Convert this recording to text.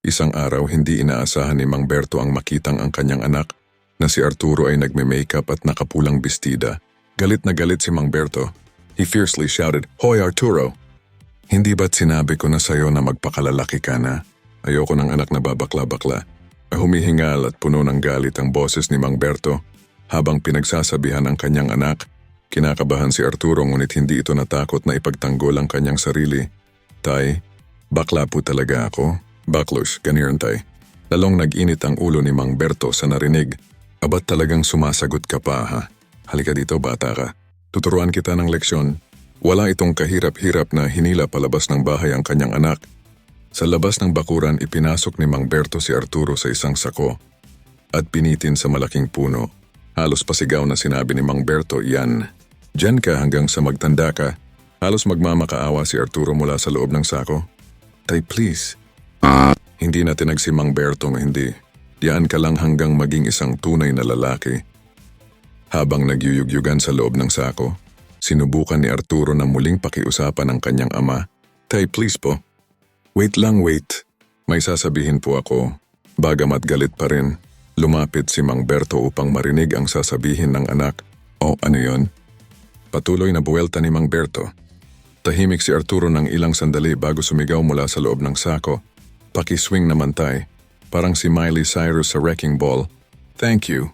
Isang araw hindi inaasahan ni Mang Berto ang makitang ang kanyang anak na si Arturo ay nagme-makeup at nakapulang bestida. Galit na galit si Mang Berto. He fiercely shouted, "Hoy Arturo! Hindi ba't sinabi ko na sa'yo na magpakalalaki ka na? Ayoko ng anak na babakla-bakla." Humihingal at puno ng galit ang boses ni Mang Berto habang pinagsasabihan ang kanyang anak. Kinakabahan si Arturo ngunit hindi ito natakot na ipagtanggol ang kanyang sarili. "Tay, bakla po talaga ako." "Baklos, ganyan tay." Lalong nag-init ang ulo ni Mang Berto sa narinig. "Abat talagang sumasagot ka pa ha? Halika dito bata ka. Tuturuan kita ng leksyon." Wala itong kahirap-hirap na hinila palabas ng bahay ang kanyang anak. Sa labas ng bakuran ipinasok ni Mang Berto si Arturo sa isang sako at pinitin sa malaking puno. Halos pasigaw na sinabi ni Mang Berto, "Yan, dyan ka hanggang sa magtanda ka." Halos magmamakaawa si Arturo mula sa loob ng sako. "Tay please." Hindi na tinag si Mang Berto ng hindi. "Diyan ka lang hanggang maging isang tunay na lalaki." Habang nagyuyugyugan sa loob ng sako, sinubukan ni Arturo na muling pakiusapan ang kanyang ama. "Tay please po." "Wait lang, wait. May sasabihin po ako." Bagamat galit pa rin, lumapit si Mang Berto upang marinig ang sasabihin ng anak. "O ano yon?" Patuloy na buwelta ni Mang Berto. Tahimik si Arturo ng ilang sandali bago sumigaw mula sa loob ng sako. "Paki-swing naman tay, parang si Miley Cyrus sa Wrecking Ball." "Thank you."